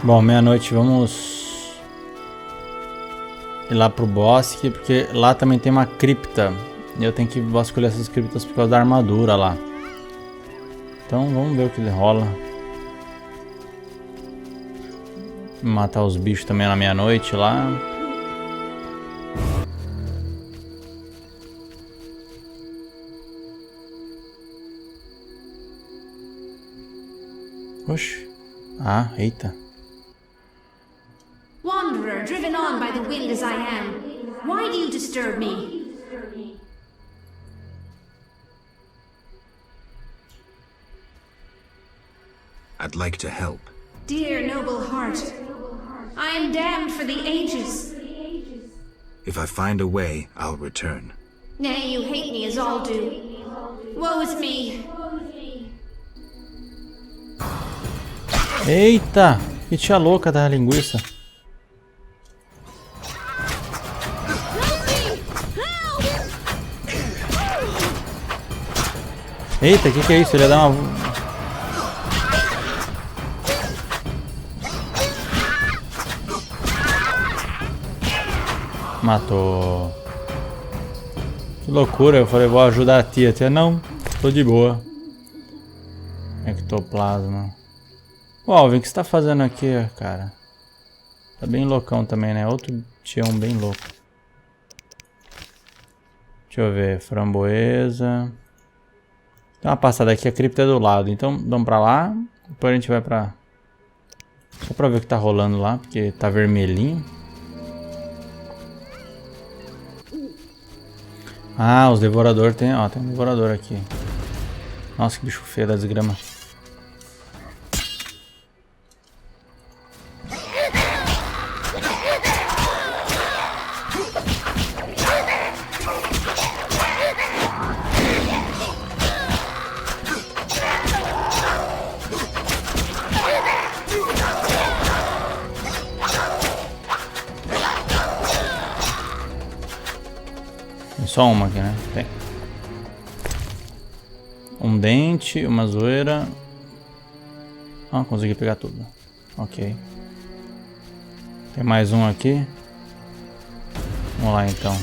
Bom, meia-noite vamos ir lá pro bosque, porque lá também tem uma cripta. E eu tenho que vasculhar essas criptas por causa da armadura lá. Então vamos ver o que rola. Matar os bichos também na meia-noite lá. Oxe. Ah, eita. Wanderer, driven on by the wind as I am, why do you disturb me? I'd like to help. Dear noble heart, I am damned for the ages. If I find a way, I'll return. Nay, you hate me as all do. Woe is me. Eita! Que tia louca da linguiça. Eita, que é isso? Ele ia dar uma... Matou. Que loucura, eu falei, vou ajudar a tia. A tia, não, tô de boa. Ectoplasma. Ô, Alvin, o que você tá fazendo aqui, cara? Tá bem loucão também, né? Outro tião bem louco. Deixa eu ver, framboesa. Tem uma passada aqui, a cripta é do lado. Então, vamos pra lá. Depois a gente vai pra... Só pra ver o que tá rolando lá, porque tá vermelhinho. Ah, os devoradores tem... Ó, tem um devorador aqui. Nossa, que bicho feio da desgrama. Só uma aqui, né? Tem. Um dente, uma zoeira. Ah, consegui pegar tudo. Ok. Tem mais um aqui. Vamos lá então.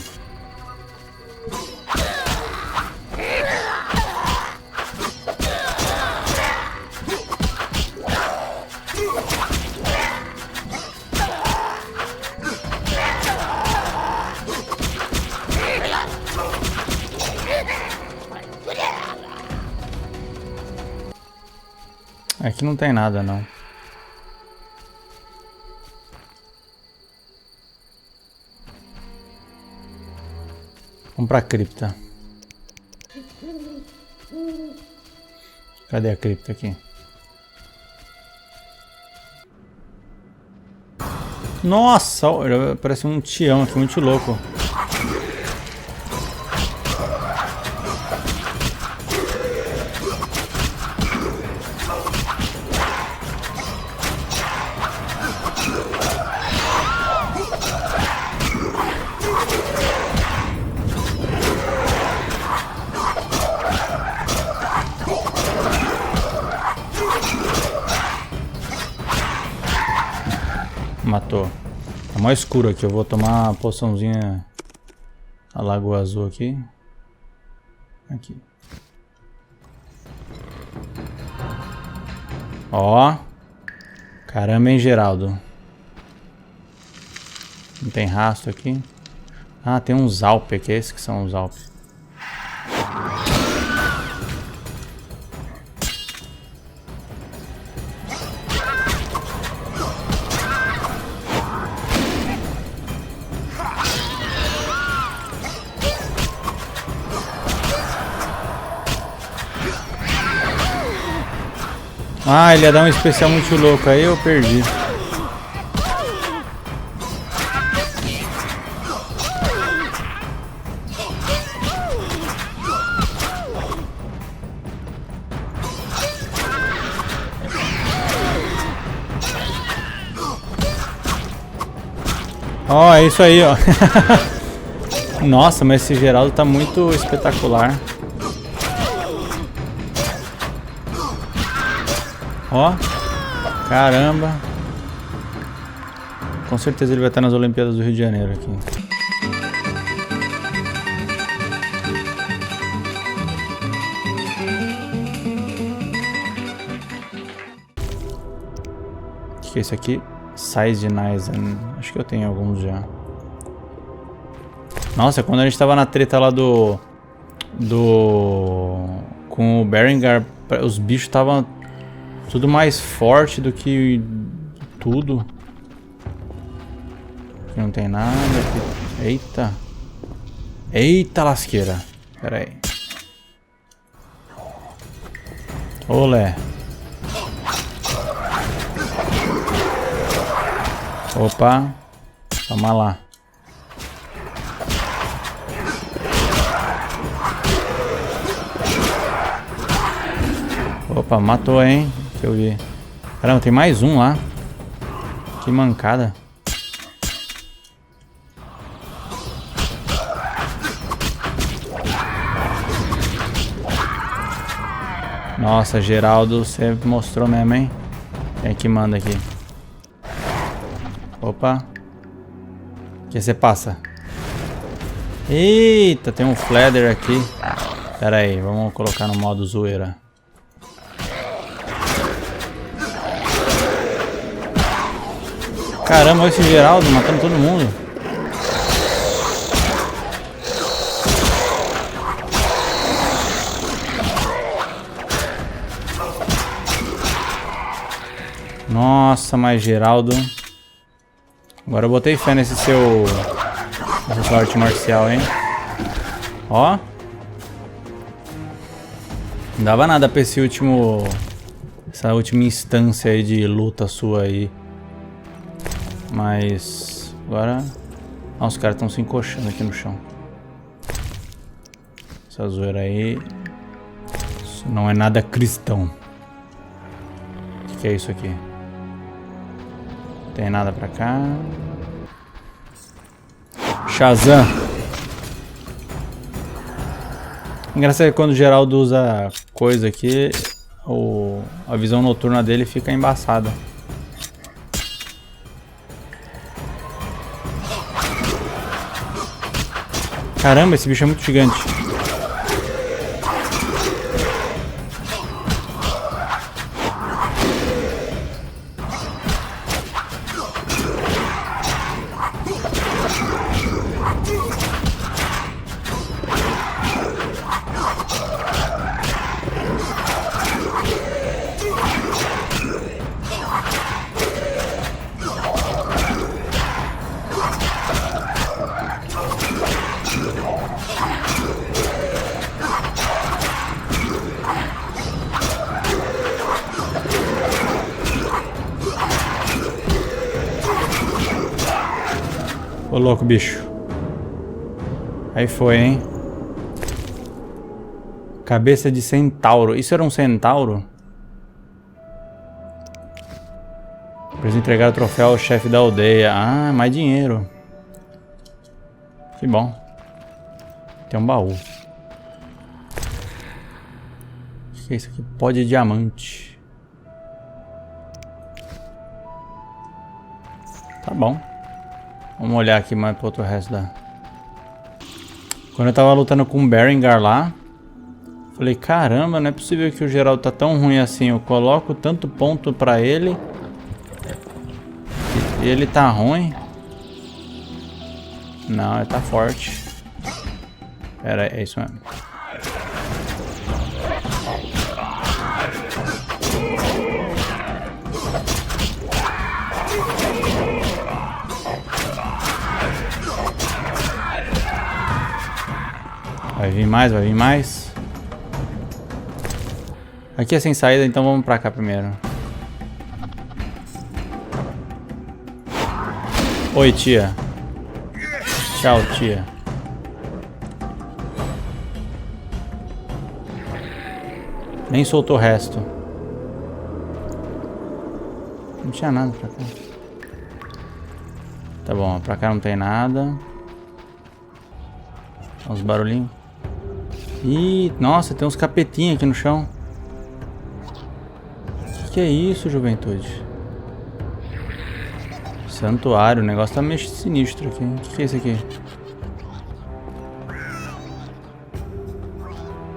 Aqui não tem nada, não. Vamos pra cripta. Cadê a cripta aqui? Nossa, olha, parece um tião aqui, muito louco. Matou. Tá mais escuro aqui. Eu vou tomar uma poçãozinha. A lagoa azul aqui. Aqui. Ó. Caramba, hein, Geraldo. Não tem rastro aqui. Ah, tem uns Alpe aqui. Esses que são os Alpe. Ah, ele ia dar um especial muito louco, aí eu perdi. Ó, é isso aí, ó. Nossa, mas esse Geraldo tá muito espetacular. Ó, caramba. Com certeza ele vai estar nas Olimpíadas do Rio de Janeiro aqui. O que é isso aqui? Size de Nizen. Acho que eu tenho alguns já. Nossa, quando a gente tava na treta lá com o Berengar, os bichos estavam tudo mais forte do que tudo. Aqui não tem nada. Aqui. Eita. Eita lasqueira. Pera aí. Olé. Opa. Toma lá. Opa, matou, hein? Que eu vi. Caramba, tem mais um lá. Que mancada. Nossa, Geraldo, você mostrou mesmo, hein? Quem é que manda aqui? Opa. O que você passa? Eita, tem um fladder aqui. Pera aí, vamos colocar no modo zoeira. Caramba, olha esse Geraldo matando todo mundo. Nossa, mas Geraldo. Agora eu botei fé nesse seu... Essa sua arte marcial, hein? Ó. Não dava nada pra esse último... Essa última instância aí de luta sua aí. Mas... Agora... Ah, os caras estão se encoxando aqui no chão. Essa zoeira aí... Isso não é nada cristão. O que é isso aqui? Não tem nada pra cá. Shazam. Engraçado que quando o Geraldo usa coisa aqui, a visão noturna dele fica embaçada. Caramba, esse bicho é muito gigante. Ô louco, bicho. Aí foi, hein? Cabeça de centauro. Isso era um centauro? Preciso entregar o troféu ao chefe da aldeia. Ah, mais dinheiro. Que bom. Tem um baú. O que é isso aqui? Pó de diamante. Tá bom. Vamos olhar aqui mais pro outro resto da... Quando eu tava lutando com o Berengar lá, falei, caramba, não é possível que o Geraldo tá tão ruim assim. Eu coloco tanto ponto pra ele e ele tá ruim. Não, ele tá forte. Pera aí, é isso mesmo. Vai vir mais, vai vir mais. Aqui é sem saída, então vamos pra cá primeiro. Oi, tia. Tchau, tia. Nem soltou o resto. Não tinha nada pra cá. Tá bom, pra cá não tem nada. Uns barulhinhos. Ih, nossa, tem uns capetinhos aqui no chão. Que é isso, juventude? Santuário, o negócio tá meio sinistro aqui. O que é isso aqui?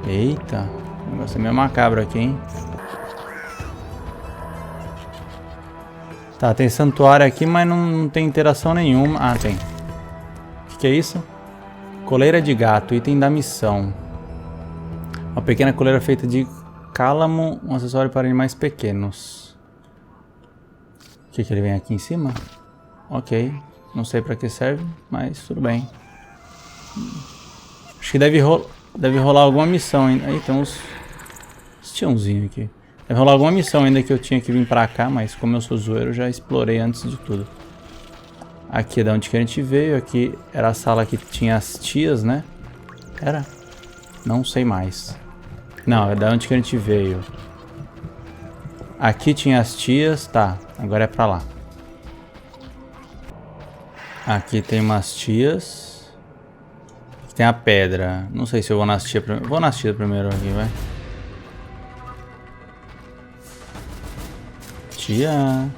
Eita, o negócio é meio macabro aqui, hein? Tá, tem santuário aqui, mas não tem interação nenhuma. Ah, tem. O que é isso? Coleira de gato, item da missão. Uma pequena coleira feita de cálamo, um acessório para animais pequenos. O que ele vem aqui em cima? Ok, não sei pra que serve, mas tudo bem. Acho que deve rolar alguma missão ainda. Aí tem uns tiãozinhos aqui. Deve rolar alguma missão ainda que eu tinha que vir pra cá, mas como eu sou zoeiro, eu já explorei antes de tudo. Aqui é da onde que a gente veio, aqui era a sala que tinha as tias, né? Era? Não sei mais. Não, é da onde que a gente veio. Aqui tinha as tias, tá, agora é pra lá. Aqui tem umas tias. Aqui tem a pedra. Não sei se eu vou nas tias primeiro. Vou nas tias primeiro aqui, vai. Tia.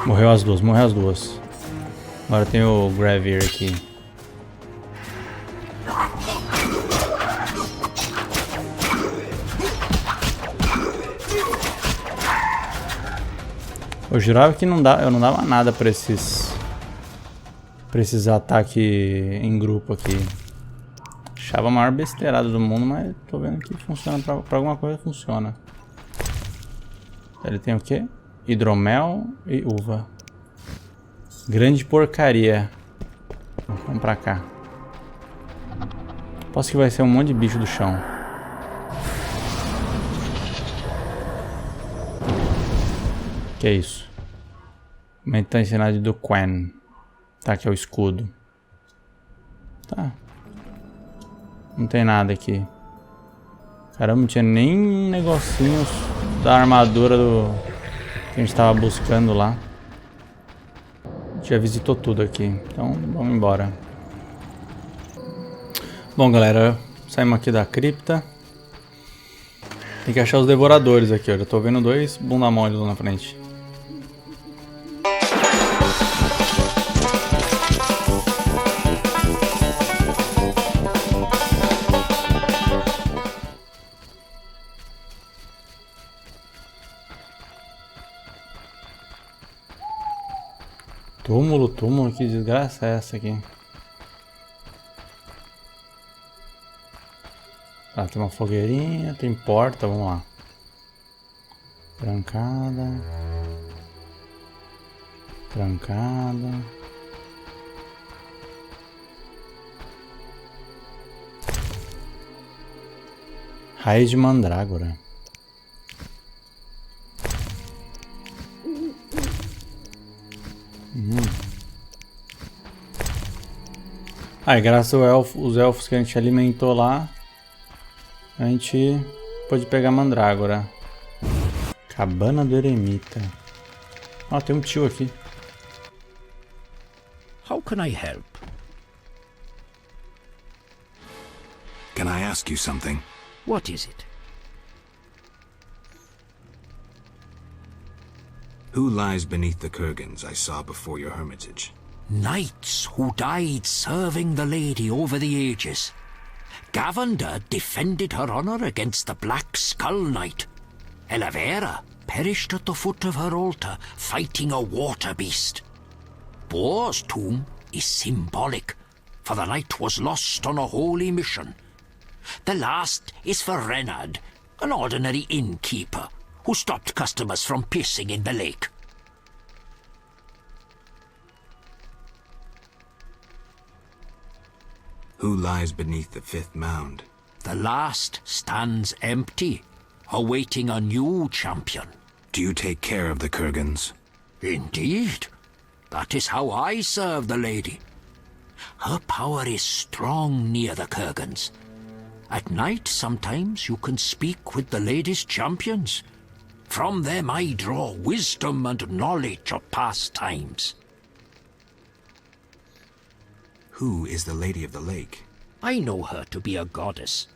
Morreu as duas, morreu as duas. Agora tem o Gravier aqui. Eu jurava que eu não dava nada pra esses ataques em grupo aqui. Achava a maior besteirada do mundo, mas tô vendo que funciona pra alguma coisa, funciona. Ele tem o quê? Hidromel e uva. Grande porcaria. Vamos pra cá. Posso que vai ser um monte de bicho do chão. Que é isso? Aumentar a ensinada do Quen. Tá, aqui é o escudo. Tá. Não tem nada aqui. Caramba, não tinha nem negocinhos da armadura do que a gente tava buscando lá. Já visitou tudo aqui, então vamos embora. Bom, galera, saímos aqui da cripta. Tem que achar os devoradores aqui, ó. Já tô vendo dois bunda mole lá na frente. Túmulo, que desgraça é essa aqui? Tá, tem uma fogueirinha, tem porta, vamos lá. Trancada. Trancada. Raiz de mandrágora. Aí, graças aos elfos que a gente alimentou lá, a gente pôde pegar mandrágora. Cabana do Eremita. Ó, tem um tio aqui. How can I help? Can I ask you something? What is it? Who lies beneath the kurgans I saw before your hermitage? Knights who died serving the lady over the ages. Gavanda defended her honor against the Black Skull Knight. Elavera perished at the foot of her altar, fighting a water beast. Boar's tomb is symbolic, for the knight was lost on a holy mission. The last is for Renard, an ordinary innkeeper, who stopped customers from pissing in the lake. Who lies beneath the fifth mound? The last stands empty, awaiting a new champion. Do you take care of the kurgans? Indeed. That is how I serve the lady. Her power is strong near the Kurgans. At night, sometimes, you can speak with the lady's champions. From them I draw wisdom and knowledge of past times. Who is the Lady of the Lake? I know her to be a goddess.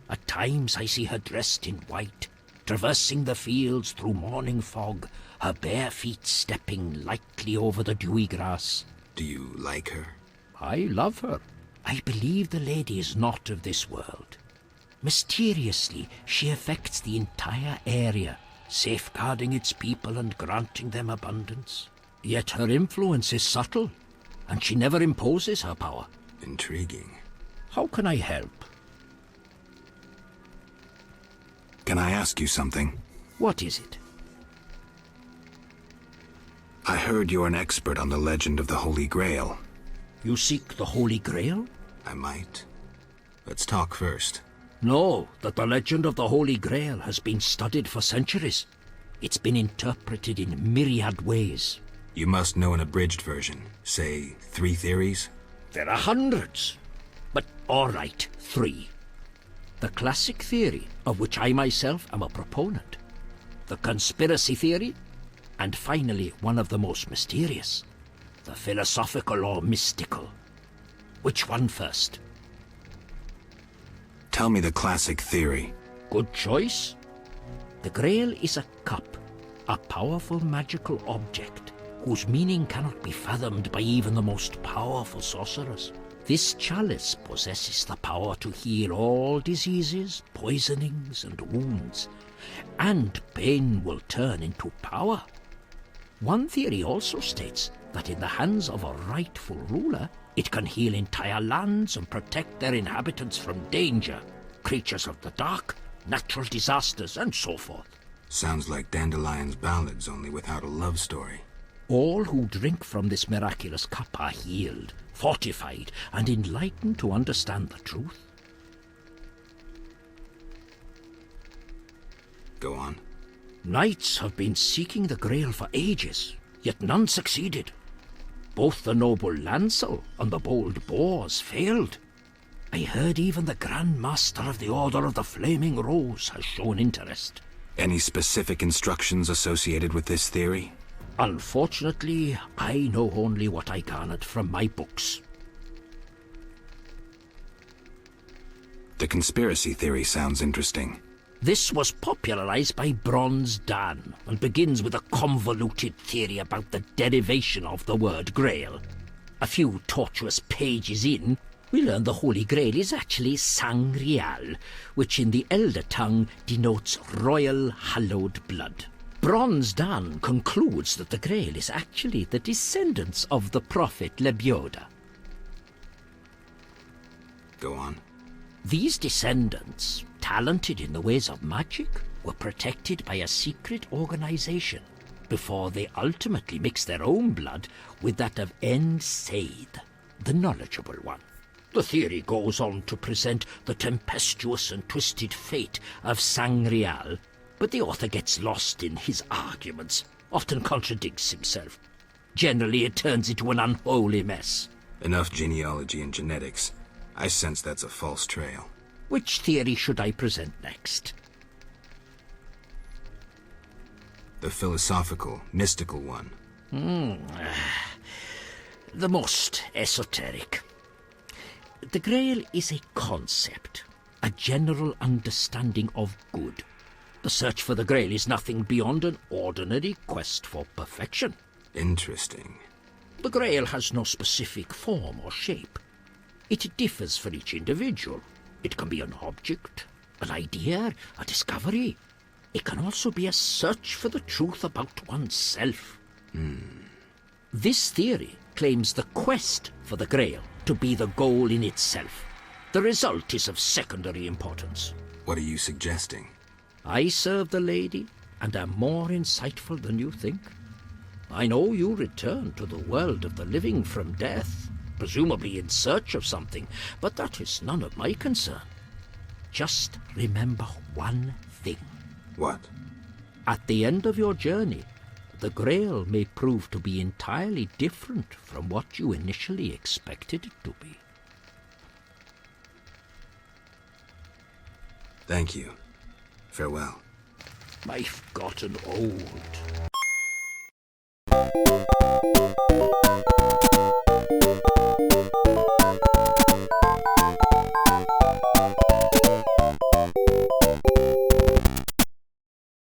At times I see her dressed in white, traversing the fields through morning fog, her bare feet stepping lightly over the dewy grass. Do you like her? I love her. I believe the lady is not of this world. Mysteriously, she affects the entire area, safeguarding its people and granting them abundance. Yet her influence is subtle, and she never imposes her power. Intriguing. How can I help? Can I ask you something? What is it? I heard you're an expert on the legend of the Holy Grail. You seek the Holy Grail? I might. Let's talk first. Know that the legend of the Holy Grail has been studied for centuries. It's been interpreted in myriad ways. You must know an abridged version. Say, 3 theories? There are hundreds. But all right, 3. The classic theory, of which I myself am a proponent. The conspiracy theory. And finally, one of the most mysterious. The philosophical or mystical. Which one first? Tell me the classic theory. Good choice. The Grail is a cup, a powerful magical object, whose meaning cannot be fathomed by even the most powerful sorcerers. This chalice possesses the power to heal all diseases, poisonings, and wounds, and pain will turn into power. One theory also states that in the hands of a rightful ruler, it can heal entire lands and protect their inhabitants from danger, creatures of the dark, natural disasters, and so forth. Sounds like Dandelion's ballads, only without a love story. All who drink from this miraculous cup are healed, fortified, and enlightened to understand the truth. Go on. Knights have been seeking the Grail for ages, yet none succeeded. Both the noble Lancel and the bold Boars failed. I heard even the Grand Master of the Order of the Flaming Rose has shown interest. Any specific instructions associated with this theory? Unfortunately, I know only what I garnered from my books. The conspiracy theory sounds interesting. This was popularized by Bronze Dan and begins with a convoluted theory about the derivation of the word Grail. A few tortuous pages in, we learn the Holy Grail is actually Sangreal, which in the Elder tongue denotes royal hallowed blood. Bronze Dan concludes that the Grail is actually the descendants of the prophet Lebioda. Go on. These descendants, talented in the ways of magic, were protected by a secret organization before they ultimately mixed their own blood with that of Said, the knowledgeable one. The theory goes on to present the tempestuous and twisted fate of Sangreal, but the author gets lost in his arguments, often contradicts himself. Generally, it turns into an unholy mess. Enough genealogy and genetics. I sense that's a false trail. Which theory should I present next? The philosophical, mystical one. The most esoteric. The Grail is a concept, a general understanding of good. The search for the Grail is nothing beyond an ordinary quest for perfection. Interesting. The Grail has no specific form or shape. It differs for each individual. It can be an object, an idea, a discovery. It can also be a search for the truth about oneself. This theory claims the quest for the Grail to be the goal in itself. The result is of secondary importance. What are you suggesting? I serve the lady and am more insightful than you think. I know you return to the world of the living from death, presumably in search of something, but that is none of my concern. Just remember one thing. What? At the end of your journey, the Grail may prove to be entirely different from what you initially expected it to be. Thank you. Farewell. I've gotten old.